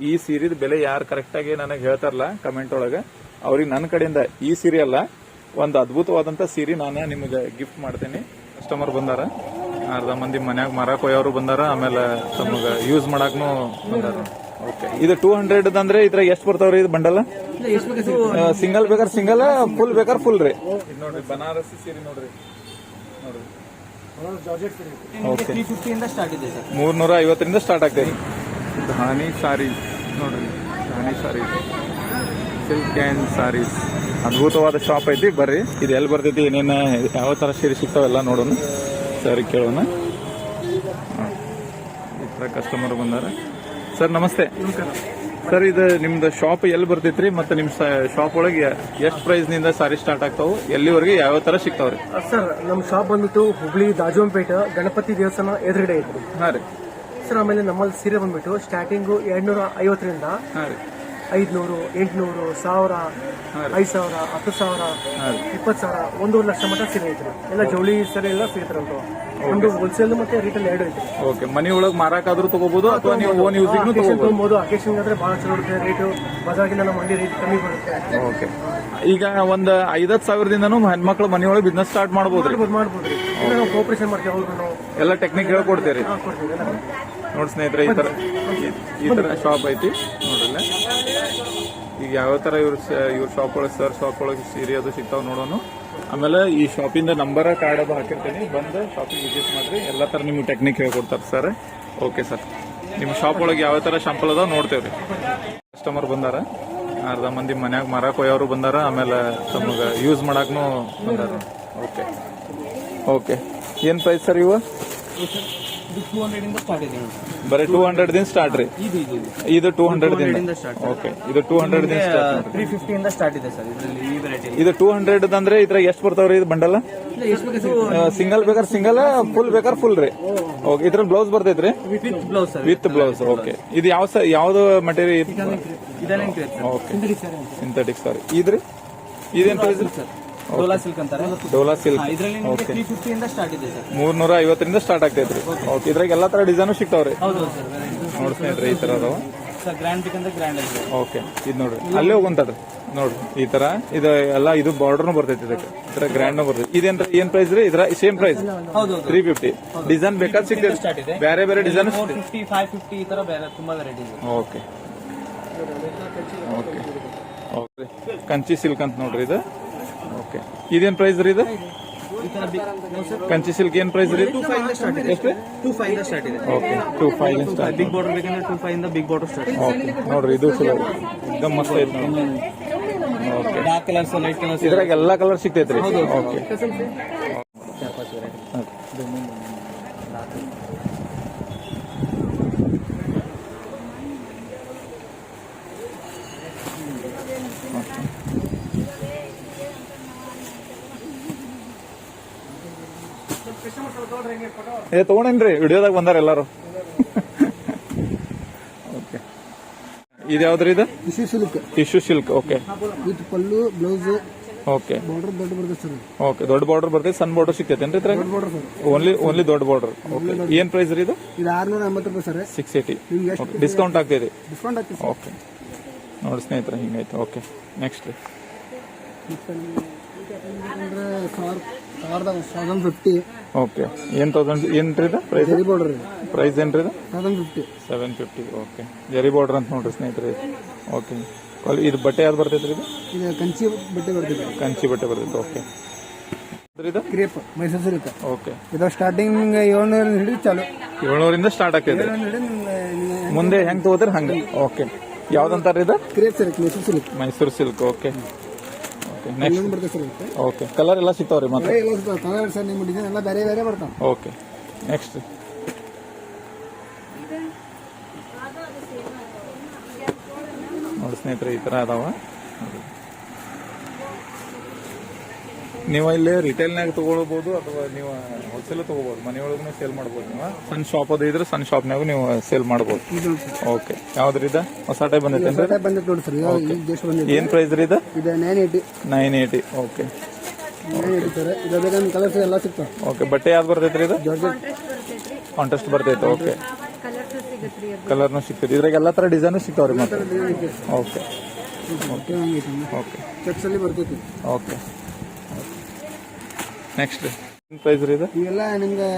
ಈ ಸೀರೆದ ಬೆಲೆ ಯಾರು ಕರೆಕ್ಟ್ ಆಗಿ ನನಗೆ ಹೇಳ್ತಾರಲ್ಲ ಕಮೆಂಟ್ ಒಳಗೆ ಅವ್ರಿಗೆ ನನ್ನ ಕಡೆಯಿಂದ ಈ ಸೀರೆ ಅಲ್ಲ ಒಂದು ಅದ್ಭುತವಾದಂತ ಸೀರೆ ನಾನು ನಿಮಗೆ ಗಿಫ್ಟ್ ಮಾಡ್ತೇನೆ. ಕಸ್ಟಮರ್ ಬಂದಾರ, ಅರ್ಧ ಮಂದಿ ಮನ್ಯಾಗ ಮರಾಕ್ ಒಯ್ಯೋರು ಬಂದಾರ, ಆಮೇಲೆ ತಮಗೆ ಯೂಸ್ ಮಾಡಾಕ್ನು ಬಂದಾರ. ಓಕೆ, ಇದು 200 ಅಂದ್ರೆ ಇದ್ರಾಗ ಎಷ್ಟು ಬರ್ತಾವ್ರಿ ಇದು ಬಂಡಲ್? ಸಿಂಗಲ್ ಬೇಕಾದ್ರೆ ಸಿಂಗಲ್, ಫುಲ್ ಬೇಕಾದ್ರೆ ಫುಲ್ ರೀ. ನೋಡ್ರಿ ಬನಾರಸಿ ಸೀರೆ ನೋಡ್ರಿ, ನೋಡ್ರಿ ಓಕೆ 350 ಸ್ಟಾರ್ಟ್ ಆಗ್ತೈತಿ. ಧಾನಿ ಸಾರೀಸ್ ನೋಡ್ರಿ, ಧಾನಿ ಸಾರೀಸ್, ಸಿಲ್ಕ್ ಅಂಡ್ ಸಾರೀಸ್, ಅದ್ಭುತವಾದ ಶಾಪ್ ಐತಿ. ಬರ್ರಿ, ಇದು ಎಲ್ಲಿ ಬರ್ತೈತಿ, ಏನೇನು ಯಾವ ತರ ಸೀರೆ ಸಿಗ್ತಾವೆಲ್ಲ ನೋಡೋಣ, ಸರಿ ಕೇಳೋಣ. ಈ ತರ ಕಸ್ಟಮರ್ ಬಂದಾರ. ಸರ್ ನಮಸ್ತೆ. ಸರ್, ಇದು ನಿಮ್ದು ಶಾಪ್ ಎಲ್ಲಿ ಬರ್ತೈತ್ರಿ, ಮತ್ತೆ ನಿಮ್ ಶಾಪ್ ಒಳಗೆ ಎಷ್ಟು ಪ್ರೈಸ್ ನಿಂದ ಸಾರಿ ಸ್ಟಾರ್ಟ್ ಆಗ್ತಾವು, ಎಲ್ಲಿವರೆಗೆ ಯಾವ ತರ ಸಿಗ್ತಾವ್ರಿ? ಸರ್, ನಮ್ ಶಾಪ್ ಬಂದ್ಬಿಟ್ಟು ಹುಬ್ಳಿ ದಾಜೋಂಪೇಟೆ ಗಣಪತಿ ದೇವಸ್ಥಾನ ಎದುರುಗಡೆ ಐತ್ರಿ. ಹಾ ರೀ ಸರ್, ಆಮೇಲೆ ನಮ್ಮಲ್ಲಿ ಸೀರೆ ಬಂದ್ಬಿಟ್ಟು ಸ್ಟಾರ್ಟಿಂಗು 250 ಹಾ ರೀ 500, 800, 1000, 5000, 10,000, 20,000, 1.5 ಲಕ್ಷ ಮಟ್ಟ ಸೀರೆ ಐತ್ರಿ. ಎಲ್ಲ ಜವಳಿ ಸೀರೆ ಎಲ್ಲ ಸಿಗ್ತಾರಂತ. ಒಂದು ಹೋಲ್ಸೇಲ್ ಮತ್ತೆ ರಿಟೇಲ್ ಎರಡು ಐತ್ರಿ. ಓಕೆ, ಮನಿ ಒಳಗೆ ಮಾರಾಕಾದ್ರೂ ತಗೋಬಹುದು ಅಥವಾ ನೀವು ಓನ್ ಯೂಸಿಗೂ ತಗೋಬಹುದು. ಅಕೇಶನ್ ಆದ್ರೆ ಬಹಳ ಚಲೋ ಇರುತ್ತೆ ರೇಟು. ಬಜಾರ್ಗಿಂತ ನಮ್ಮ ಮಂಡಿ ರೇಟ್ ಕಮ್ಮಿ ಬರುತ್ತೆ. ಓಕೆ, ಈಗ ಒಂದು 5-10 ಸಾವಿರದಿಂದನೂ ಹೆಣ್ಮಕ್ಳು ಮನೆಯೊಳಗೆ ಬಿಸ್ನೆಸ್ ಸ್ಟಾರ್ಟ್ ಮಾಡಬಹುದು. ಮಾಡ್ಬೋದ್ರಿ. ನಾವು ಕೋಪರೇಷನ್ ಮಾಡ್ತೇವೆ, ಅವ್ರು ನಾವು ಎಲ್ಲ ಟೆಕ್ನಿಕ್ ಹೇಳ್ಕೊಡ್ತೇರಿ. ನೋಡಿ ಸ್ನೇಹಿತರೆ, ಈ ತರ ಶಾಪ್ ಐತಿ ನೋಡ್ರಲ್ಲ. ಈಗ ಯಾವ ತರ ಇವ್ರ ಶಾಪ್ ಒಳಗೆ, ಸರ್ ಶಾಪ್ ಒಳಗೆ ಸೀರೆ ಅದು ಸಿಗ್ತಾವ ನೋಡೋಣ. ಆಮೇಲೆ ಈ ಶಾಪಿಂದ ನಂಬರ್ ಕಾರ್ಡ್ ಅದು ಹಾಕಿರ್ತೀನಿ, ಬಂದು ಶಾಪಿಗೆ ವಿಸಿಟ್ ಮಾಡ್ರಿ. ಎಲ್ಲ ತರ ನಿಮ್ಗೆ ಟೆಕ್ನಿಕ್ ಹೇಳ್ಕೊಡ್ತಾರೆ ಸರ್. ಓಕೆ ಸರ್, ನಿಮ್ಮ ಶಾಪ್ ಒಳಗೆ ಯಾವ ತರ ಶಾಂಪಲ್ ಅದಾವ ನೋಡ್ತೇವ್ರಿ. ಕಸ್ಟಮರ್ ಬಂದಾರ, ಅರ್ಧ ಮಂದಿ ಮನ್ಯಾಗ ಮರಾಕ್ ಒಯ್ಯೋರು ಬಂದಾರ, ಆಮೇಲೆ ತಮಗೆ ಯೂಸ್ ಮಾಡಾಕ್ನು ಬಂದಾರ. ಓಕೆ ಓಕೆ, ಏನ್ ಪ್ರೈಸ್ ಸರ್ ಇವು? 200 ಇಂದ ಸ್ಟಾರ್ಟ್ ಇದೆ. ಬರೀ 200 ದಿಂದ ಸ್ಟಾರ್ಟ್ ರೀ. ಇದು 200 ದಿಂದ. ಓಕೆ, ಇದು 200 ದಿಂದ ಸ್ಟಾರ್ಟ್. 350 ಇಂದ ಸ್ಟಾರ್ಟ್ ಇದೆ ಸರ್ ಇದರಲ್ಲಿ. ಈ ವೆರೈಟಿ ಇದು 200 ಅಂದ್ರೆ ಇದ್ರಾಗ ಎಷ್ಟು ಬರ್ತಾವ್ರಿ ಇದು ಬಂಡಲ್? ಸಿಂಗಲ್ ಬೇಕಾದ್ರೆ ಸಿಂಗಲ್, ಫುಲ್ ಬೇಕಾದ್ರೆ ಫುಲ್ ರೀ. ಓಕೆ, ಇದ್ರಲ್ಲಿ ಬ್ಲೌಸ್ ಬರ್ತೈತ್ರಿ? With blouse. ಓಕೆ, ಇದು ಯಾವ್ದು ಮಟೀರಿಯಲ್? ಓಕೆ, ಸಿಂಥೆಟಿಕ್ ಸಾರಿ. ಇದ್ರಿ ಇದೇನ್ ಪ್ರೈಸ್? ಡೋಲಾ ಸಿಲ್ಕ್ ಅಂತಾರೆ. ಡೋಲಾ ಸಿಲ್ಕ್. ಇದರಲ್ಲಿ 350 ಇಂದ ಸ್ಟಾರ್ಟ್ ಇದೆ ಸರ್. 350 ಸ್ಟಾರ್ಟ್ ಆಗ್ತೈತ್ರಿ. ಓಕೆ, ಇದ್ರಾಗ ಎಲ್ಲಾ ತರ ಡಿಸೈನ್ ಸಿಗ್ತಾವ್ರಿ. ಹೌದು ಸರ್. ನೋಡಿ ಸ್ನೇಹಿತರೆ, ಈ ತರ ಅದಾವ. ಗ್ರ್ಯಾಂಡ್ ಬೇಕಂದ್ರೆ ಗ್ರ್ಯಾಂಡ್ ಇದೆ. ಓಕೆ, ಇದು ನೋಡ್ರಿ, ಅಲ್ಲೇ ಹೋಗುವಂತದ್ದು ನೋಡ್ರಿ. ಈ ತರ ಇದು ಎಲ್ಲ, ಇದು ಬಾರ್ಡರ್ನು ಬರ್ತೈತಿ, ಇದಕ್ಕೆ ಈ ತರ ಗ್ರ್ಯಾಂಡ್ ಬರ್ತೈತಿ. ಇದೇನ್ ಏನ್ ಪ್ರೈಸ್ ರೀ? ಇದ್ರ ಸೇಮ್ ಪ್ರೈಸ್ 350. ಡಿಸೈನ್ ಬೇಕಾದ್ರೆ ಸಿಗ್ತೈತಿ, ಬೇರೆ ಬೇರೆ ಡಿಸೈನ್ 450, 550 ಈ ತರ ಬೇರೆ ತುಂಬಾ ವೆರೈಟಿ ಇದೆ. Okay okay okay, Kanchi silk ಅಂತ ನೋಡ್ರಿ ಇದು. ಓಕೆ, ಇದೇನ್ ಪ್ರೈಸ್ ರೀ ಇದು? ಕಂಚಿ ಸಿಲ್ಕ್ ಏನ್ ಪ್ರೈಸ್ ರೀ? 25 ಇಂದ ಸ್ಟಾರ್ಟ್ ಇದೆ. ಎಷ್ಟು? 25 ಇಂದ ಸ್ಟಾರ್ಟ್ ಇದೆ. ಓಕೆ, 25 ಇಂದ ಸ್ಟಾರ್ಟ್. ಬಿಗ್ ಬಾರ್ಡರ್ ಬೇಕಂದ್ರೆ 25 ಇಂದ ಬಿಗ್ ಬಾರ್ಡರ್ ಸ್ಟಾರ್ಟ್. ಓಕೆ, ನೋಡ್ರಿ ಇದು ಚಲೋ, एकदम ಮಸ್ತ್ ಐತಿ ನೋಡಿ. Okay, dark colours, light colours, ಇದ್ರಾಗ ಎಲ್ಲಾ ಕಲರ್ ಸಿಗ್ತೈತ್ರಿ. ಓಕೆ, ತಗೊಂಡೇನ್ರಿ, ವಿಡಿಯೋದಾಗ ಬಂದಾರ ಎಲ್ಲಾರು. ಓಕೆ, ಇದು ಯಾವ್ದ್ರಿ? ಇದು tissue silk. Okay, with pallu, blouse. Okay, border ದೊಡ್ಡ ಬರ್ತದೆ ಸರ್. ಓಕೆ, ದೊಡ್ಡ ಬಾರ್ಡರ್ ಬರ್ತೈತೆ, ಸಣ್ಣ ಬಾರ್ಡರ್ ಸಿಗ್ತೈತೇನ್ರಿ ಇದ್ರಾಗ? ಓನ್ಲಿ ದೊಡ್ಡ ಬಾರ್ಡರ್. ಓಕೆ, ಏನ್ ಪ್ರೈಸ್ ರೀ ಇದು? ಇದು 680 ರೂಪಾಯಿ ಸರ್. 680. ಡಿಸ್ಕೌಂಟ್ ಆಗ್ತೈತಿ? ಡಿಸ್ಕೌಂಟ್ ಆಗ್ತದೆ. ಓಕೆ, ನೋಡಿ ಸ್ನೇಹಿತರೆ, ಹಿಂಗೈತೆ. ಓಕೆ, ನೆಕ್ಸ್ಟ್ ರೀ? 1050. ಓಕೆ, ಏನ್ 1000 ಏನ್ರಿ ಇದು ಪ್ರೈಸ್? ಜರಿ ಬಾರ್ಡರ್ ಪ್ರೈಸ್ ಏನ್ರಿ ಇದು? 750. 750. ಓಕೆ, ಜರಿ ಬಾರ್ಡರ್ ಅಂತ ನೋಡ್ರಿ ಸ್ನೇಹಿತರೆ. ಓಕೆ, ಇದು ಬಟ್ಟೆ ಯಾವ್ದು ಬರ್ತೈತ್ರಿ? ಇದು ಕಂಚಿ ಬಟ್ಟೆ ಬರ್ತೈತೆ. ಕಂಚಿ ಬಟ್ಟೆ ಬರ್ತೈತೆ. ಓಕೆ, ಇದು ಕ್ರೇಪ್ ಮೈಸೂರು ಸಿಲ್ಕ್. ಓಕೆ, ಇದು ಸ್ಟಾರ್ಟಿಂಗ್ 700 ಹಿಡಿದು ಚಾಲು. 700 ಸ್ಟಾರ್ಟ್ ಆಗ್ತೈತೆ. ಮುಂದೆ ಹೆಂಗ್ ತಗೋತೀರಿ ಹಂಗ. ಓಕೆ, ಯಾವ್ದಂತಾರ ಇದು? Crepe silk, Mysuru silk. Mysuru silk. Okay okay, next ಬರ್ತದೆ ಸರ್. ಓಕೆ, ಕಲರ್ ಎಲ್ಲ ಸಿಗ್ತಾವ್ರಿ ಮತ್ತೆ? ಕಲರ್ ಸರ್, ನಿಮ್ಮ ಡಿಸೈನ್ ಎಲ್ಲ ಬೇರೆ ಬೇರೆ ಬರ್ತಾವ. ಓಕೆ, ನೆಕ್ಸ್ಟ್ ನೋಡಿ ಸ್ನೇಹಿತರೆ, ಈ ತರ ಅದಾವ. ನೀವು ಇಲ್ಲಿ ರಿಟೇಲ್ನಾಗ ತಗೊಳ್ಬಹುದು ಅಥವಾ ನೀವು ಹೋಲ್ಸೇಲ್ ತಗೋಬಹುದು, ಮನೆಯೊಳಗೂ ಸೇಲ್ ಮಾಡಬಹುದು. ನೀವು ಸಣ್ಣ ಶಾಪ್ ಅದು ಇದ್ರೆ ಸಣ್ಣ ಶಾಪ್ನಾಗೂ ನೀವು ಸೇಲ್ ಮಾಡಬಹುದು. ಓಕೆ, ಯಾವ್ದ್ರಿ ಇದು? ಹೊಸ ಟೈಪ್ ಬಂದೈತೆ ನೋಡಿ ಸರ್. ಏನ್ ಪ್ರೈಸ್ ರೀ ಇದು? 980. 980. Okay, 980 sir. ಇದು ಬೇಕಂದ್ರೆ ಕಲರ್ಸ್ ಎಲ್ಲ ಸಿಗ್ತಾವ. ಓಕೆ, ಬಟ್ಟೆ ಯಾವ್ದು ಬರ್ತೈತ್ರಿ ಇದು? ಜಾರ್ಜೆಟ್ ಕಾಂಟ್ರಾಸ್ಟ್ ಬರ್ತೈತೆ. ಓಕೆ, ಕಲರ್ಸ್ ಕಲರ್ನು ಸಿಗ್ತದೆ. ಇದ್ರಾಗ ಎಲ್ಲ ತರ ಡಿಸೈನ್ ಸಿಗ್ತಾವ್ರಿ ಮತ್ತೆ. ಓಕೆ ಓಕೆ ಚೆಕ್ಸ್ ಅಲ್ಲಿ ಬರ್ತೈತಿ. ಓಕೆ ನೆಕ್ಸ್ಟ್ ಪ್ರೈಸ್ ರೀ ಇದು? ಇವೆಲ್ಲ ನಿಮ್ಗೆ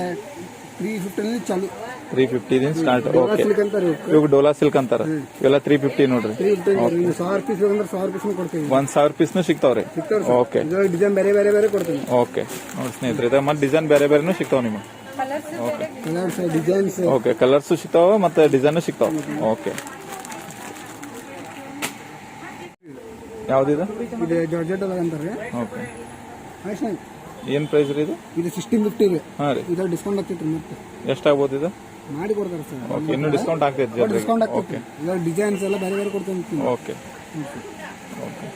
350 ಚಾಲು. 350 din ಸ್ಟಾರ್ಟ್. ಓಕೆ ಸಿಲ್ಕ್ ಅಂತಾರೆ ಇವಾಗ ಡೋಲಾ ಸಿಲ್ಕ್ ಅಂತಾರ. ಇವೆಲ್ಲ 350 ನೋಡ್ರಿ. 350 1000 ಪೀಸ್ ಅಂದ್ರೆ 1000 ಪೀಸ್ ಕೊಡ್ತೀವಿ. 1000 ಪೀಸ್ನು ಸಿಗ್ತಾವ್ರಿ. ಓಕೆ ಡಿಸೈನ್ ಬೇರೆ ಬೇರೆ ಬೇರೆ ಕೊಡ್ತೀವಿ. ಓಕೆ ನೋಡಿ ಸ್ನೇಹಿತರೆ, ಇದಾಗ ಮತ್ತೆ ಡಿಸೈನ್ ಬೇರೆ ಬೇರೆನೂ ಸಿಗ್ತಾವ ನಿಮಗೆ. Colours designs. ಓಕೆ ಕಲರ್ಸ್ ಸಿಗ್ತಾವ ಮತ್ತೆ ಡಿಸೈನ್ ಸಿಗ್ತಾವ. ಓಕೆ ಯಾವ್ದಿದೆ? ಇದು ಜಾರ್ಜೆಟ್ ಅಲ್ಲ ಅಂತಾರೆ. ಓಕೆ ಆಯ್ತು, ಏನ್ ಪ್ರೈಸ್ ರೀ ಇದು? ಇದು 1650 ರೀ. ಹಾ ರೀ. ಇದು ಡಿಸ್ಕೌಂಟ್ ಆಗ್ತೈತ್ರಿ, ಮತ್ತೆ ಎಷ್ಟಾಗ್ಬೋದು ಇದು? ಮಾಡಿ ಕೊಡ್ತಾರೆ ಸರ್. ಓಕೆ ಇನ್ನೂ ಡಿಸ್ಕೌಂಟ್ ಆಗ್ತೈತೆ. ಡಿಸ್ಕೌಂಟ್ ಆಗ್ತೈತಿ. ಇದು ಡಿಸೈನ್ಸ್ ಎಲ್ಲ ಬೇರೆ ಬೇರೆ ಕೊಡ್ತೀನಿ. ಓಕೆ ಓಕೆ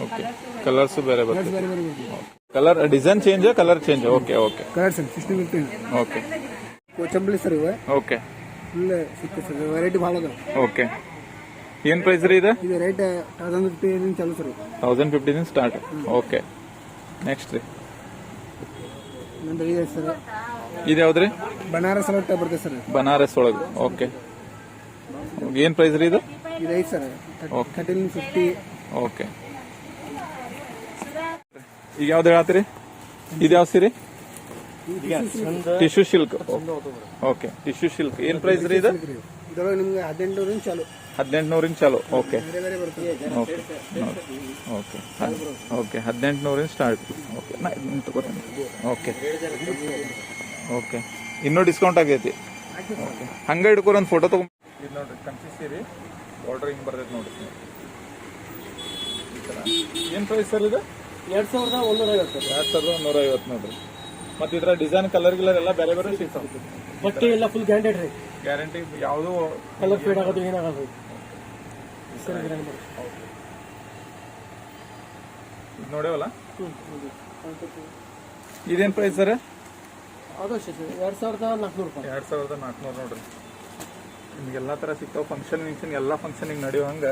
ಓಕೆ ಕಲರ್ಸ್ ಬೇರೆ ಬರ್ತದೆ. ಬೇರೆ ಬೇರೆ ಕೊಡ್ತೀವಿ. Colour design change, colour change. Okay okay colours 1650. Okay ಕೋಚಂಬಳಿ ಸರ್ ಇವೆ ಓಕೆ ಫುಲ್ ಸಿಕ್ತದೆ ಸರ್. ವೆರೈಟಿ ಭಾಳ ಅದಾವ. ಓಕೆ ಏನ್ ಪ್ರೈಸ್ ರೀ ಇದು? ಇದು ರೇಟ್ 1050 ಚಾಲು sir. 1050 din start. Okay next ರೀ ನಂತರ ಇದೆ ಸರ್, ಇದು ಯಾವ್ದ್ರಿ? ಬನಾರಸ್ ಒಳಗೆ ಬರ್ತದೆ ಸರ್. ಬನಾರಸ್ ಒಳಗೆ. ಓಕೆ ಏನ್ ಪ್ರೈಸ್ ರೀ ಇದು? ಇದು ಐತೆ ಸರ್ 1350. ಓಕೆ ಈಗ ಯಾವ್ದು ಹೇಳತ್ತೀರಿ? ಇದು ಯಾವ ಸೀರೆ? Tissue silk. Okay tissue silk ಏನ್ ಪ್ರೈಸ್ ರೀ ಇದು? ಇದರೊಳಗೆ ನಿಮ್ಗೆ 1800 ಚಾಲು. 1800 ಚಾಲು. ಓಕೆ ಬೇರೆ ಬೇರೆ ಬರ್ತದೆ. Okay okay okay 1800 start. Okay okay okay ಇನ್ನೂ ಡಿಸ್ಕೌಂಟ್ ಆಗೈತಿ. ಓಕೆ ಹಂಗ ಹಿಡ್ಕೊರ ಒಂದು ಫೋಟೋ ತಗೊಂಡ್ ಇದು ನೋಡ್ರಿ ಕಂಚಿ ಸೀರೆ ಬಾರ್ಡರ್ ಹಿಂಗ್ ಬರ್ತೈತಿ ನೋಡ್ರಿ. ಏನ್ ಪ್ರೈಸ್ ಸರ್ ಇದು? 2150. 2150 ನೋಡ್ರಿ. ಮತ್ತೆ ಇದ್ರ ಡಿಸೈನ್ ಕಲರ್ ಗಿಲರ್ ಎಲ್ಲ ಬೇರೆ ಬೇರೆ ಸಿಗ್ತಾವ. ಬಟ್ಟೆ ಎಲ್ಲ ಫುಲ್ ಗ್ಯಾರಂಟೆಡ್ ರೀ. ಗ್ಯಾರಂಟಿ ಯಾವುದು ಕಲರ್ ಫೇಡ್ ಆಗೋದು ಏನಾಗೋದು. ಇದು ನೋಡೇವಲ್ಲ. ಇದೇನ್ ಪ್ರೈಸ್ ಸರ್? ಅದು 2400 ರೂಪಾಯಿ. 2400 ನೋಡ್ರಿ. ನಿಮ್ಗೆ ಎಲ್ಲಾ ತರ ಸಿಗ್ತಾವ. ಫಂಕ್ಷನ್ ಎಲ್ಲಾ ಫಂಕ್ಷನಿಗೆ ನಡೆಯೋ ಹಂಗ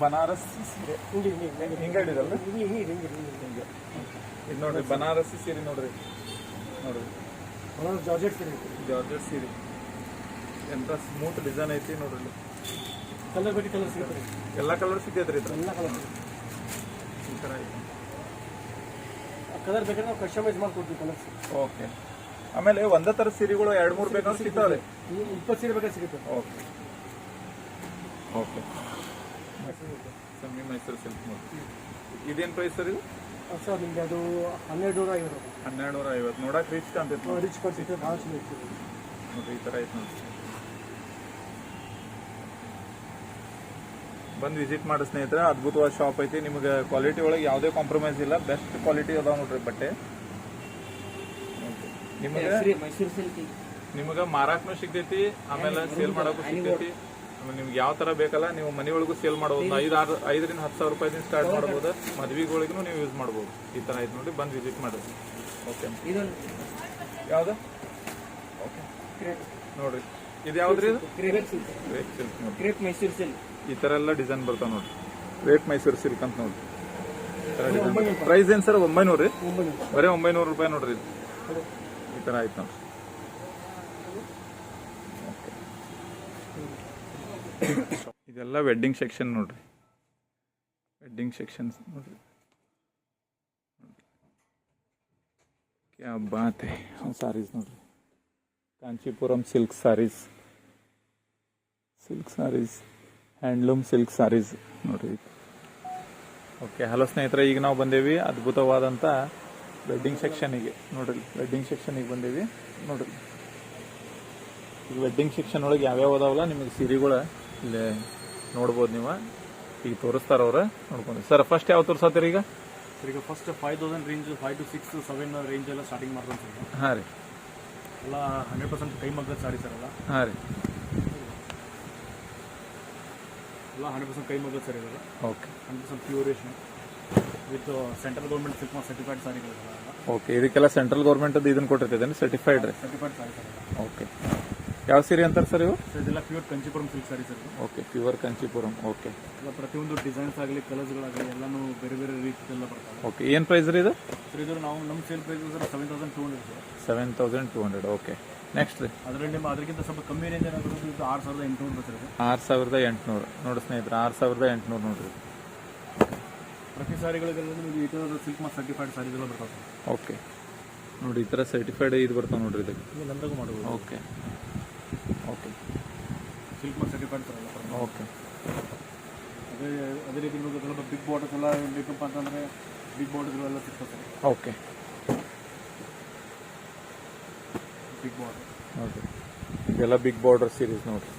ಬನಾರಸ್ ಸೀರೆ ಹಿಂಗ ಹಿಡಿದಲ್ರಿ. ಇದು ನೋಡ್ರಿ ಬನಾರಸ್ ಸೀರೆ ನೋಡ್ರಿ. ನೋಡ್ರಿ ಜಾರ್ಜೆಟ್ ಸೀರೆ. ಜಾರ್ಜೆಟ್ ಸೀರೆ ಎಂತ ಸ್ಮೂತ್ ಡಿಸೈನ್ ಐತಿ ನೋಡ್ರಿ. ಕಲರ್ ಬೇಟಿ ಕಲರ್ ಸಿಗುತ್ತೆ. ಎಲ್ಲಾ ಕಲರ್ ಸಿಗ್ತೈತ್ರಿ. ಎಲ್ಲ ಕಲರ್ ಈ ತರ ಐತಿ. ಕಲರ್ ಬೇಕಾದ್ರೆ ನಾವು ಕಸ್ಟಮೈಸ್ ಮಾಡ್ಕೊಡ್ತೀವಿ ಕಲರ್ಸ್. ಓಕೆ ಆಮೇಲೆ ಒಂದೇ ತರ ಸೀರೆಗಳು 2-3 ಬೇಕಾದ್ರೆ ಸಿಗ್ತಾವ್ರಿ. 20 ಸೀರೆ ಬೇಕಾದ್ರೆ ಸಿಗುತ್ತೆ. Okay okay semi Mysuru silk ನೋಡಿ. ಇದೇನ್ ಪ್ರೈಸ್ ಸರ್ ಇದು? ಸರ್ ನಿಮಗೆ ಅದು 1250. 1250 ನೋಡಕ್ ರಿಚ್ ಕಾಣ್ತೈತಿ. ರಿಚ್ ಕೊಡ್ತಿತ್ತು ಭಾಳ ಚಲೋ ಇತ್ತು ನೋಡ್ರಿ. ಈ ತರ ಐತಿ ನೋಡಿ. ಬಂದು ವಿಸಿಟ್ ಮಾಡಿ ಸ್ನೇಹಿತರೆ. ಅದ್ಭುತವಾದ ಶಾಪ್ ಐತಿ. ನಿಮಗೆ ಕ್ವಾಲಿಟಿ ಒಳಗೆ ಯಾವುದೇ ಕಾಂಪ್ರಮೈಸ್ ಇಲ್ಲ. ಬೆಸ್ಟ್ ಕ್ವಾಲಿಟಿ ಅದಾವ ನೋಡ್ರಿ ಬಟ್ಟೆ. ನಿಮಗೆ ಮಾರಾಕ್ನು ಸಿಗ್ತೈತಿ, ಆಮೇಲೆ ಸೇಲ್ ಮಾಡಕ್ಕೂ ಸಿಗ್ತೈತಿ. ಆಮೇಲೆ ನಿಮ್ಗೆ ಯಾವ ತರ ಬೇಕಲ್ಲ ನೀವು ಮನೆ ಒಳಗೂ ಸೇಲ್ ಮಾಡಬಹುದು. 5,000 10,000 ರೂಪಾಯಿ ಸ್ಟಾರ್ಟ್ ಮಾಡಬಹುದು. ಮದ್ವಿಗಳಿಗೂ ನೀವು ಯೂಸ್ ಮಾಡಬಹುದು. ಈ ತರ ಐತಿ ನೋಡಿ. ಬಂದು ವಿಸಿಟ್ ಮಾಡಿ. ಓಕೆ ಯಾವ್ದು? ಓಕೆ ನೋಡ್ರಿ ಇದು ಯಾವ್ದ್ರಿ? ಇದು ಕ್ರೇಪ್ ಸಿಲ್ಕ್ ನೋಡಿ. Crepe Mysuru silk. ಈ ತರ ಎಲ್ಲ ಡಿಸೈನ್ ಬರ್ತಾವ ನೋಡ್ರಿ. ಕ್ರೇಪ್ ಮೈಸೂರು ಸಿಲ್ಕ್ ಅಂತ ನೋಡ್ರಿ. ಪ್ರೈಸ್ ಏನ್ ಸರ್? 900 ರೀ. ಬರೀ 900 ರೂಪಾಯಿ ನೋಡ್ರಿ. ಇದು ಈ ತರ ಆಯ್ತು ನೋಡ್ರಿ. ಇದೆಲ್ಲ ವೆಡ್ಡಿಂಗ್ ಸೆಕ್ಷನ್ ನೋಡ್ರಿ. ವೆಡ್ಡಿಂಗ್ ಸೆಕ್ಷನ್ ನೋಡ್ರಿ. ಕ್ಯಾ ಬಾತ್ ಹೈ. ಸಾರೀಸ್ ನೋಡ್ರಿ. Kanchipuram silk saris, handloom silk saris ನೋಡ್ರಿ. ಓಕೆ ಹಲೋ ಸ್ನೇಹಿತರೆ, ಈಗ ನಾವು ಬಂದೇವಿ ಅದ್ಭುತವಾದಂಥ ವೆಡ್ಡಿಂಗ್ ಸೆಕ್ಷನಿಗೆ ನೋಡ್ರಿ. ವೆಡ್ಡಿಂಗ್ ಸೆಕ್ಷನಿಗೆ ಬಂದೇವಿ ನೋಡ್ರಿ. ಈಗ ವೆಡ್ಡಿಂಗ್ ಸೆಕ್ಷನ್ ಒಳಗೆ ಯಾವ್ಯಾವ ಅದಾವಲ್ಲ ನಿಮಗೆ ಸೀರೆಗಳು ಇಲ್ಲೇ ನೋಡ್ಬೋದು. ನೀವು ಈಗ ತೋರಿಸ್ತಾರ ಅವ್ರ ನೋಡ್ಕೊಂಡು. ಸರ್ ಫಸ್ಟ್ ಯಾವ ತೋರಿಸತ್ತೀರಿ ಈಗ? ಈಗ ಫಸ್ಟ್ 5000 ರೇಂಜ್, 5 to 6, 7 ರೇಂಜ್ ಎಲ್ಲ ಸ್ಟಾರ್ಟಿಂಗ್ ಮಾಡ್ತಾರೆ ಸರ್. ಹಾಂ ರೀ. ಎಲ್ಲ 100% ಕೈ ಮಗ್ಗದ ಸಾರಿ ಸರ್. ಎಲ್ಲ ಹಾಂ ರೀ. ಎಲ್ಲ 100% ಕೈ ಮಗ್ಗದ ಸಾರಿ ಇರೋದು. ಓಕೆ 100% ಪ್ಯೂರೇಷನ್ with central government silk certified ಸಾರಿಗಳು. ಓಕೆ ಇದಕ್ಕೆಲ್ಲ ಸೆಂಟ್ರಲ್ ಗೌರ್ಮೆಂಟ್ ಇದನ್ನ ಕೊಟ್ಟಿರ್ತೇನೆ ಸರ್ಟಿಫೈಡ್ ರೀ. Certified sari sir. ಓಕೆ ಯಾವ ಸೀರೆ ಅಂತಾರೆ ಸರ್ ಇವು? ಸರ್ ಇದೆಲ್ಲ pure Kanchipuram silk sari sir ಇದು. Okay, pure Kanchipuram. ಓಕೆ ಎಲ್ಲ ಪ್ರತಿಯೊಂದು ಡಿಸೈನ್ಸ್ ಆಗಲಿ ಕಲರ್ಸ್ಗಳಾಗಲಿ ಎಲ್ಲಾನು ಬೇರೆ ಬೇರೆ ರೀತಿಯೆಲ್ಲ ಬರ್ತವೆ. ಓಕೆ, ಏನು ಪ್ರೈಸ್ ರೀ ಇದು? ಸರ್ ಇದು ನಾವು ನಮ್ಮ sale price sir 7,200 sir. 7,200. Okay, next ರೀ? ಅದರಲ್ಲಿ ಅದಕ್ಕಿಂತ ಸ್ವಲ್ಪ ಕಮ್ಮಿ ರೇಂಜ್ ಏನಾದರೂ ಇದು 6,800 ಬರ್ತದೆ ಸರ್. 6,800 ನೋಡಿ ಸ್ನೇಹಿತರೆ, 6,800 ನೋಡ್ರಿ. ಪ್ರತಿ ಸಾರಿಗಳಿಗೆಲ್ಲ ನಿಮಗೆ ಈ ಥರದ ಸಿಲ್ಕ್ ಮಾರ್ಕ್ ಸರ್ಟಿಫೈಡ್ ಸಾರೀಸ್ ಎಲ್ಲ ಬರ್ತವೆ ಸರ್. ಓಕೆ ನೋಡಿ, ಈ ಥರ ಸರ್ಟಿಫೈಡ್ ಇದು ಬರ್ತಾವೆ ನೋಡ್ರಿ ಇದಕ್ಕೆ. ನೀವು ನಂದಾಗ ಮಾಡ್ಬೋದು. Okay okay, silk mark certified sir ಎಲ್ಲ ಬರ್ತವೆ. ಓಕೆ. ಅದೇ ರೀತಿ ನಿಮಗೆ ಸ್ವಲ್ಪ ಬಿಗ್ ಬಾರ್ಡರ್ಸ್ ಎಲ್ಲ ಬೇಕಪ್ಪ ಅಂತಂದರೆ ಬಿಗ್ ಬಾರ್ಡರ್ಗಳೆಲ್ಲ ಸಿಗ್ತವೆ ಸರ್. ಓಕೆ, ಬಿಗ್ ಬಾರ್ಡರ್ ನೋಡಿರಿ ಇದೆಲ್ಲ ಬಿಗ್ ಬಾರ್ಡರ್ ಸೀರೀಸ್ ನೋಡಿರಿ.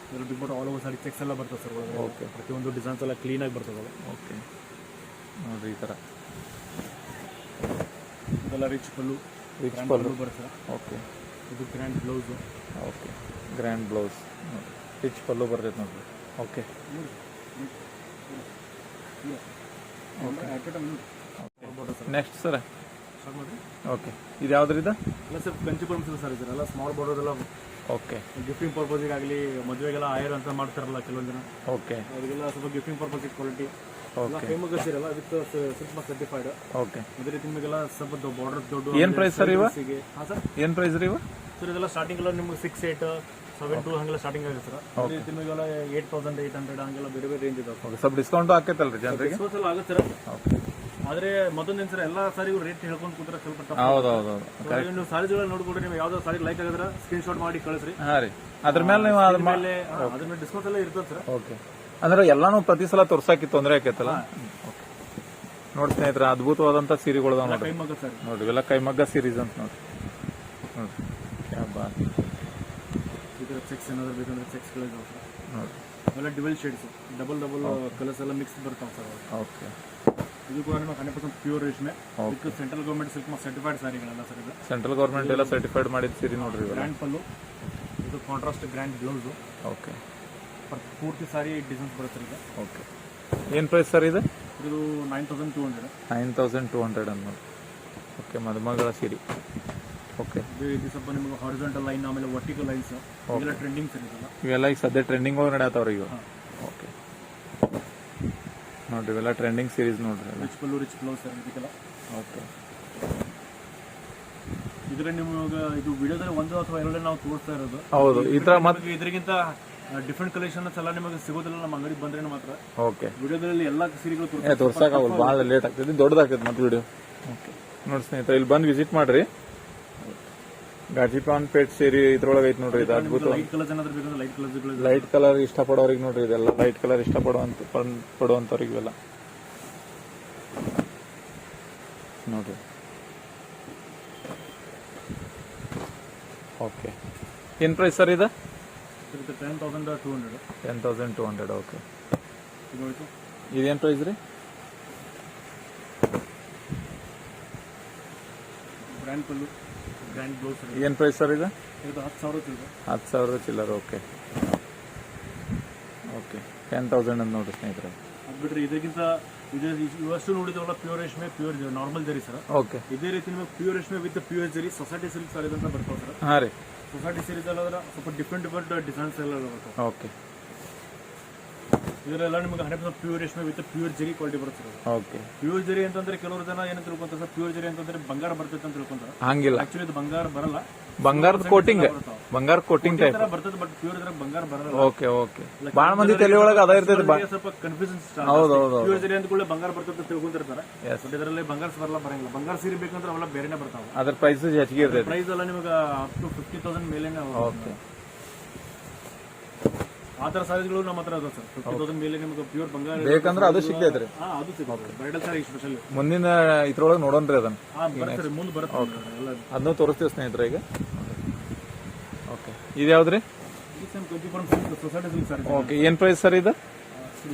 ಇದರಲ್ಲಿ ಬಿಗ್ ಬಾರ್ಡರ್ ಆಲ್ ಓವರ್ ಸಾರಿ ಚೆಕ್ಸ್ ಎಲ್ಲ ಬರ್ತದೆ ಸರ್ ಒಳಗೆ. ಓಕೆ, ಪ್ರತಿಯೊಂದು ಡಿಸೈನ್ಸ್ ಎಲ್ಲ ಕ್ಲೀನಾಗಿ ಬರ್ತದೆ. ಓಕೆ ನೋಡಿರಿ ಈ ಥರ ಇದೆಲ್ಲ ರಿಚ್ ಪಲ್ಲು ಬರ್ತದೆ. ಓಕೆ, ಇದು grand blouse. Okay, grand blouse rich pallu ಬರ್ತೈತೆ ನೋಡ್ರಿ. Okay next sir? ಓಕೆ, ಇದು ಯಾವ್ದ್ರಿಂದ? ಎಲ್ಲ sir Kanchipuram silk sari sir. ಎಲ್ಲ ಸ್ಮಾಲ್ ಬಾರ್ಡರ್ ಎಲ್ಲ ಓಕೆ, ಗಿಫ್ಟಿಂಗ್ ಪರ್ಪಸ್ಗಾಗಲಿ ಮದುವೆಗೆಲ್ಲ ಆಯರ್ ಅಂತ ಮಾಡ್ತಾರಲ್ಲ ಕೆಲವೊಂದು ಜನ, ಓಕೆ ಅವರಿಗೆಲ್ಲ ಸ್ವಲ್ಪ ಗಿಫ್ಟಿಂಗ್ ಪರ್ಪಸ್ ಕ್ವಾಲಿಟಿ ಎಲ್ಲ ಓಕೆ ಫೇಮಸ್ ಇರಲ್ಲ ಅದಕ್ಕೆ ಸಿಲ್ಕ್ ಮಾರ್ಕ್ ಸರ್ಟಿಫೈಡ್. ಓಕೆ, ಅದೇ ರೀತಿ ನಿಮಗೆಲ್ಲ ಸ್ವಲ್ಪ ಬಾರ್ಡರ್ ದೊಡ್ಡ. ಏನು ಪ್ರೈಸ್ ಸರ್ ಇವ? ಹಾಂ ಸರ್. ಏನು ಪ್ರೈಸ್ ರೀ ಇವ? ಸರ್ ಇದೆಲ್ಲ ಸ್ಟಾರ್ಟಿಂಗ್ ಎಲ್ಲ ನಿಮ್ಗೆ 6, 8, 7, 2 ಹಂಗೆಲ್ಲ ಸ್ಟಾರ್ಟಿಂಗ್ ಆಗುತ್ತೆ ಸರ್. ಅದೇ ರೀತಿ ನಿಮಗೆಲ್ಲ 8,800 ಹಂಗೆಲ್ಲ ಬೇರೆ ಬೇರೆ ರೇಂಜ್ ಇದಾವೆ. ಓಕೆ, ಸ್ವಲ್ಪ ಡಿಸ್ಕೌಂಟು ಹಾಕೈತಲ್ರಿ ಜನರಿಗೆ? ಡಿಸ್ಕೌಂಟ್ ಎಲ್ಲ ಆಗುತ್ತೆ ಸರ್. ಓಕೆ, ಆದರೆ ಮತ್ತೊಂದೇನು ಸರ್, ಎಲ್ಲ ಸಾರಿಗೂ ರೇಟ್ ಹೇಳ್ಕೊಂಡು ಕೂತ್ರೆ ಸ್ವಲ್ಪ ಟಫ್. ಹೌದು ಹೌದು ಹೌದು. ನೀವು ಸಾರಿಗಳು ನೋಡ್ಕೊಂಡ್ರೆ ನೀವು ಯಾವ್ದೋ ಸಾರಿ ಲೈಕ್ ಆಗಿದ್ರೆ ಸ್ಕ್ರೀನ್ ಶಾಟ್ ಮಾಡಿ ಕಳಿಸ್ರಿ. ಹಾಂ ರೀ, ಅದ್ರ ಮೇಲೆ ನೀವು ಅದ್ರ ಮೇಲೆ ಅದ್ರ ಮೇಲೆ ಡಿಸ್ಕೌಂಟ್ ಎಲ್ಲ ಇರ್ತದೆ ಸರ್. ಓಕೆ, ಅಂದ್ರೆ ಎಲ್ಲಾನು ಪ್ರತಿ ಸಲ ತೋರ್ಸಾಕಿ ತೊಂದರೆ ಆಕೈತಲ್ಲ. ಓಕೆ ನೋಡಿ ಸ್ನೇಹಿತರೆ, ಅದ್ಭುತವಾದಂಥ ಸೀರೆಗಳು ನೋಡ್ರಿ. ಕೈ ಮಗ ಸರ್ ನೋಡ್ರಿ ಇವೆಲ್ಲ ಕೈಮಗ್ಗ ಸೀರೀಸ್ ಅಂತ ನೋಡ್ರಿ. ನೋಡ್ರಿ ಕ್ಯಾ ಬಾತ್. ಈ ಥರ ಚೆಕ್ಸ್ ಏನಾದ್ರು ಬೇಕಂದ್ರೆ ಚೆಕ್ಸ್ಗಳಿದಾವೆ ಸರ್. ನೋಡ್ರಿ ಅವೆಲ್ಲ ಡಿವಲ್ ಶೇಡ್ಸ್, ಡಬಲ್ ಕಲರ್ಸ್ ಎಲ್ಲ ಮಿಕ್ಸ್ ಬರ್ತಾವೆ ಸರ್. ಓಕೆ, ಇದು ಕೂಡ 100% ಪ್ಯೂರ್ ರೇಷ್ಮೆ. ಇದಕ್ಕೆ central government silk mark certified ಸಾರಿಗಳೆಲ್ಲ ಸರ್. ಇದು ಸೆಂಟ್ರಲ್ ಗೌರ್ಮೆಂಟ್ ಎಲ್ಲ ಸರ್ಟಿಫೈಡ್ ಮಾಡಿದ ಸೀರೆ ನೋಡ್ರಿ ಇವೆಲ್ಲ. ಗ್ರ್ಯಾಂಡ್ ಪಲ್ಲು, ಇದು ಕಾಂಟ್ರಾಸ್ಟ್ ಗ್ರ್ಯಾಂಡ್ ಬ್ಲೌಸು. ಓಕೆ, ಪೂರ್ತಿ ಸಾರಿ ಡಿಸೈನ್ಸ್ ಬರುತ್ತೆ ಈಗ. ಓಕೆ, ಏನು ಪ್ರೈಸ್ ಸರ್ ಇದು? ಇದು 9,200. 9,200 ಅಂತ ನೋಡಿ. ಓಕೆ, ಮದುಮಗಳ ಸೀರೆ. ಓಕೆ, ಇದು ಸ್ವಲ್ಪ ನಿಮಗೆ ಹಾರಿಜಾಂಟಲ್ ಲೈನ್ ಆಮೇಲೆ ವರ್ಟಿಕಲ್ ಲೈನ್ಸ್ ಇದೆಲ್ಲ ಟ್ರೆಂಡಿಂಗ್ ಸರ್. ಇದೆಲ್ಲ ಇವೆಲ್ಲ ಈಗ ಸದ್ಯ ಟ್ರೆಂಡಿಂಗ್ ಒಳಗೆ ನಡೆಯತ್ತವ್ರಿ ಈಗ. ಓಕೆ ನೋಡ್ರಿ ಇವೆಲ್ಲ ಟ್ರೆಂಡಿಂಗ್ ಸೀರೀಸ್ ನೋಡ್ರಿ. ರಿಚ್ ಪಲ್ಲು ರಿಚ್ ಬ್ಲೌಸ್ ಸರ್ ಇದಕ್ಕೆಲ್ಲ. ಓಕೆ, ಇದ್ರೆ ನಿಮಗೆ ಇದು ವಿಡಿಯೋದಲ್ಲಿ 1 ಅಥವಾ 2 ನಾವು ತೋರಿಸ್ತಾ ಇರೋದು. ಹೌದು, ಈ ಥರ ಮತ್ತೆ ಇದರಿಗಿಂತ ಡಿಫ್ರೆಂಟ್ ಕಲೆಕ್ಷನ್ಸ್ ಎಲ್ಲ ನಿಮಗೆ ಸಿಗೋದಿಲ್ಲ ನಮ್ಮ ಅಂಗಡಿಗೆ ಬಂದ್ರೆ ಮಾತ್ರ. ಓಕೆ, ವಿಡಿಯೋದಲ್ಲಿ ಎಲ್ಲ ಸೀರೆಗಳು ತೋರ್ಸಾಕಲ್ಲ, ಭಾಳ ಲೇಟ್ ಆಗ್ತದೆ, ದೊಡ್ಡದಾಗ್ತದೆ ಮತ್ತೆ ವಿಡಿಯೋ. ಓಕೆ ನೋಡಿ ಸ್ನೇಹಿತರೆ, ಇಲ್ಲಿ ಬಂದು ವಿಸಿಟ್ ಮಾಡ್ರಿ. ಗಾಜಿಪಾನ್ ಪೇಟ್ ಸೀರೆ ಇದ್ರೊಳಗೆ ಐತಿ ನೋಡ್ರಿ. ಇದು ಅದ್ಭುತ. ಲೈಟ್ ಕಲರ್ಸ್ ಏನಾದ್ರು ಬೇಕಂದ್ರೆ ಲೈಟ್ ಕಲರ್ಸ್. ಲೈಟ್ ಕಲರ್ ಇಷ್ಟಪಡೋರಿಗೆ ನೋಡ್ರಿ, ಇದೆಲ್ಲ ಲೈಟ್ ಕಲರ್ ಪಡುವಂತವ್ರಿಗೆ ಇವೆಲ್ಲ ನೋಡ್ರಿ. ಓಕೆ, ಏನು ಪ್ರೈಸ್ ಸರ್ ಇದು? 10,200. 10,200. ಓಕೆ, ಇದು ಹೋಯ್ತು. ಇದೇನು ಪ್ರೈಸ್ ರೀ? ಗ್ರ್ಯಾಂಡ್ ಪಲ್ಲು ಗ್ರ್ಯಾಂಡ್ ಬ್ಲೌಸ್. ಏನು ಪ್ರೈಸ್ ಸರ್ ಇದು? ಇದು 10,000 ಚಿಲ್ಲರೆ. 10,000 ಚಿಲ್ಲರ್. ಓಕೆ ಓಕೆ, 10,000 ಅಂತ ನೋಡ್ರಿ ಸ್ನೇಹಿತರೆ. ಅದು ಬಿಟ್ರೆ ಇದಕ್ಕಿಂತ ಇವಷ್ಟು ನೋಡಿದ್ರಲ್ಲ ಪ್ಯೂರ್ ರೇಷ್ಮೆ, ಪ್ಯೂರ್ ನಾರ್ಮಲ್ ಜರಿ ಸರ್. ಓಕೆ, ಇದೇ ರೀತಿ ನಿಮಗೆ ಪ್ಯೂರ್ ರೇಷ್ಮೆ ವಿತ್ ಪ್ಯೂರ್ ಜರಿ ಸೊಸೈಟಿ ಸಿಲ್ಕ್ ಸಾರೀಸ್ ಅಂತ ಬರ್ತಾವೆ ಸರ್. ಹಾಂ ರೀ, ಸೊಸೈಟಿ ಸೀರೀಸ್ ಎಲ್ಲ ಸ್ವಲ್ಪ ಡಿಫ್ರೆಂಟ್ ಡಿಸೈನ್ಸ್ ಎಲ್ಲ ಬರ್ತವೆ. ಓಕೆ, ಇದರೆಲ್ಲ ನಿಮಗೆ 100% ಪ್ಯೂರ್ ರೇಷ್ಮೆ ವಿತ್ ಪ್ಯೂರ್ ಜರಿ ಕ್ವಾಲಿಟಿ ಬರುತ್ತೆ ಸರ್. ಓಕೆ, ಪ್ಯೂರ್ ಜರಿ ಅಂತಂದ್ರೆ ಕೆಲವರು ಜನ ಏನಂತ ತಿಳ್ಕೊಂತಾರೆ ಸರ್, ಪ್ಯೂರ್ ಜರಿ ಅಂತಂದ್ರೆ ಬಂಗಾರ ಬರ್ತೈತೆ ಅಂತ ತಿಳ್ಕೊಂತಾರೆ. ಹಂಗಿಲ್ಲ, ಆಕ್ಚುಲಿ ಇದು ಬಂಗಾರ ಬರಲ್ಲ, ಬಂಗಾರದ ಕೋಟಿಂಗ್, ಬಂಗಾರ ಕೋಟಿಂಗ್ ಟೈಪ್ ಬರ್ತದೆ. ಬಟ್ ಪ್ಯೂರ್ ಇದ್ರೆ ಬಂಗಾರ ಬರಲ್ಲ. ಓಕೆ ಓಕೆ, ಭಾಳ ಮಂದಿ ತಲೆ ಒಳಗೆ ಅದ ಇರ್ತೈತೆ. ಸ್ವಲ್ಪ ಕನ್ಫ್ಯೂಷನ್. ಹೌದು ಹೌದು, ಪ್ಯೂರ್ ಜರಿ ಅಂತ ಕೂಡ ಬಂಗಾರ ಬರ್ತದೆ ಅಂತ ತಿಳ್ಕೊಂಡಿರ್ತಾರೆ. ಬಟ್ ಇದರಲ್ಲಿ ಬಂಗಾರ ಬರಂಗಿಲ್ಲ. ಬಂಗಾರ ಸೀರೆ ಬೇಕಂದ್ರೆ ಅವೆಲ್ಲ ಬೇರೆನೆ ಬರ್ತಾವೆ. ಅದ್ರ ಪ್ರೈಸ್ ಹೆಚ್ಚಿಗೆ ಇರ್ತೈತೆ. ಪ್ರೈಸ್ ಎಲ್ಲ ನಿಮಗೆ ಅಪ್ ಟು 50,000 ಮೇಲೆ. ಓಕೆ, ಆ ಥರ ಸಾರೀಸ್ಗಳು ನಮ್ಮ ಹತ್ರ ಅದಾವೆ ಸರ್. 50,000 ಮೇಲೆ ನಿಮಗೆ ಪ್ಯೂರ್ ಬಂಗಾರ ಬೇಕಂದ್ರೆ ಅದು ಸಿಗ್ತೈತ್ರಿ. ಅದು ಸಿಗುತ್ತೆ. ಬ್ರೈಡಲ್ ಸಾರಿ ಸ್ಪೆಷಲ್. ಮುಂದಿನ ಇದ್ರೊಳಗೆ ನೋಡೋಣ್ರಿ ಅದನ್ನ. ಬರುತ್ತೆ ಮುಂದೆ ಬರುತ್ತೆ ಎಲ್ಲ. ಅದನ್ನು ತೋರಿಸ್ತೀವಿ ಸ್ನೇಹಿತರೆ ಈಗ. ಓಕೆ, ಇದು ಯಾವ್ದ್ರಿ? ಕಂಚಿಪುರಂ ಸೊಸೈಟಿ ಸಿಲ್ಕ್ ಸಾರಿ. ಓಕೆ, ಏನು ಪ್ರೈಸ್ ಸರ್ ಇದು?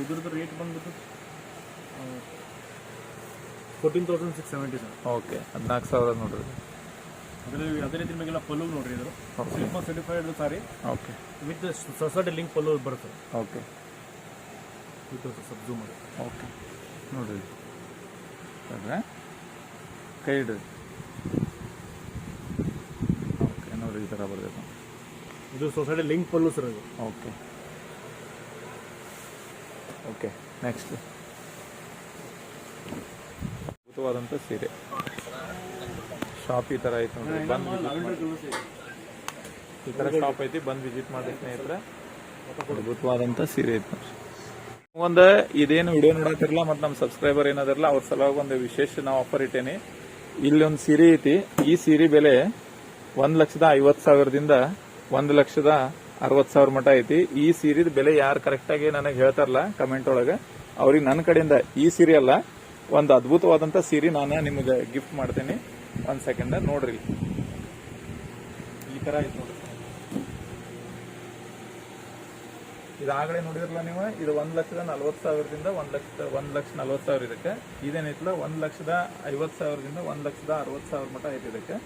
ಇದ್ರದ್ದು ರೇಟ್ ಬಂದ್ಬಿಟ್ಟು 14,670 ಸರ್. ಓಕೆ, 14,000 ನೋಡ್ರಿ. ಅದರಲ್ಲಿ ಅದೇ ರೀತಿ ನಿಮಗೆಲ್ಲ ಪಲ್ಲು ನೋಡ್ರಿ. ಇದು silk mark certified sari. Okay, with society link pallu ಬರುತ್ತೆ. ಓಕೆ, ವಿತ್ ಸ್ವಲ್ಪ ಜೂಮ್ ಮಾಡಿ. ಓಕೆ ನೋಡ್ರಿ, ಕೈ ಇಡ್ರಿ. ಓಕೆ ನೋಡ್ರಿ, ಥರ ಬರ್ತೈತೆ. ಇದು ಸೊಸೈಟಿ ಲಿಂಕ್ ಪಲ್ಲು ಸರ್ ಇದು. ಓಕೆ ಓಕೆ ನೆಕ್ಸ್ಟ್ ಅದ್ಭುತವಾದಂಥ ಸೀರೆ ಶಾಪ್ ಈ ಥರ ಐತೆ ನೋಡ್ರಿ. ಈ ಥರ ಶಾಪ್ ಐತಿ, ಬಂದು ವಿಸಿಟ್ ಮಾಡಿ ಸ್ನೇಹಿತರೆ. ಅದ್ಭುತವಾದಂಥ ಸೀರೆ ಐತೆ ನೋಡ್ರಿ. ಒಂದು ಇದೇನು ವಿಡಿಯೋ ನೋಡತ್ತಿರಲ್ಲ ಮತ್ತು ನಮ್ಮ ಸಬ್ಸ್ಕ್ರೈಬರ್ ಏನಾದಿರಲ್ಲ ಅವ್ರ ಸಲುವಾಗಿ ಒಂದು ವಿಶೇಷ ನಾವು ಆಫರ್ ಇಟ್ಟೇನಿ. ಇಲ್ಲಿ ಒಂದು ಸೀರೆ ಐತಿ. ಈ ಸೀರೆ ಬೆಲೆ 1,50,000ದಿಂದ 1,60,000 ಮಟ ಐತಿ. ಈ ಸೀರೆದ ಬೆಲೆ ಯಾರು ಕರೆಕ್ಟಾಗಿ ನನಗೆ ಹೇಳ್ತಾರಲ್ಲ ಕಮೆಂಟ್ ಒಳಗೆ ಅವ್ರಿಗೆ ನನ್ನ ಕಡೆಯಿಂದ ಈ ಸೀರೆ ಅಲ್ಲ, ಒಂದು ಅದ್ಭುತವಾದಂಥ ಸೀರೆ ನಾನು ನಿಮಗೆ ಗಿಫ್ಟ್ ಮಾಡ್ತೇನೆ. ಒಂದು ಸೆಕೆಂಡ್ ನೋಡ್ರಿ, ಈ ತರ ಐತಿ ನೋಡ್ರಿ. ಇದಾಗಲೇ ನೋಡಿದ್ರಲ್ಲ ನೀವು, ಇದು 1,40,000ದಿಂದ 1,40,000 ಇದಕ್ಕೆ. ಇದೇನೈತಲ್ಲ 1,50,000ದಿಂದ 1,60,000 ಮಟ ಐತಿ ಇದಕ್ಕೆ.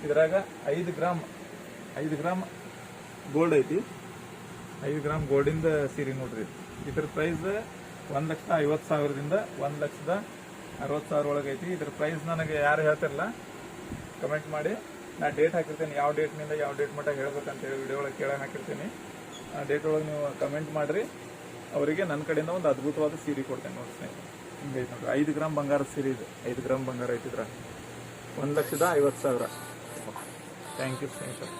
ಇದ್ರಾಗ 5 ಗ್ರಾಮ್ ಗೋಲ್ಡ್ ಐತಿ. 5 ಗ್ರಾಮ್ ಗೋಲ್ಡಿಂದ ಸೀರೆ ನೋಡ್ರಿ. ಇದ್ರ ಪ್ರೈಸ್ 1,50,000ದಿಂದ 1,60,000 ಒಳಗೆ ಐತಿ. ಇದ್ರ ಪ್ರೈಸ್ ನನಗೆ ಯಾರು ಹೇಳ್ತಿರಲ್ಲ ಕಮೆಂಟ್ ಮಾಡಿ, ನಾ ಡೇಟ್ ಹಾಕಿರ್ತೇನೆ, ಯಾವ ಡೇಟ್ನಿಂದ ಯಾವ ಡೇಟ್ ಮಟ್ಟ ಹೇಳ್ಬೇಕಂತೇಳಿ ವಿಡಿಯೋ ಒಳಗೆ ಕೇಳ ಹಾಕಿರ್ತೀನಿ. ಆ ಡೇಟ್ ಒಳಗೆ ನೀವು ಕಮೆಂಟ್ ಮಾಡ್ರಿ, ಅವರಿಗೆ ನನ್ನ ಕಡೆಯಿಂದ ಒಂದು ಅದ್ಭುತವಾದ ಸೀರೆ ಕೊಡ್ತೇನೆ ನೋಡಿ ಸ್ನೇಹಿತರೆ. ಹಿಂಗೈತೆ ನೋಡ್ರಿ, 5 ಗ್ರಾಮ್ ಬಂಗಾರದ ಸೀರೆ ಇದು. 5 ಗ್ರಾಮ್ ಬಂಗಾರ ಐತಿದ್ರ 1,50,000. ಥ್ಯಾಂಕ್ ಯು ಸ್ನೇಹಿತರೆ.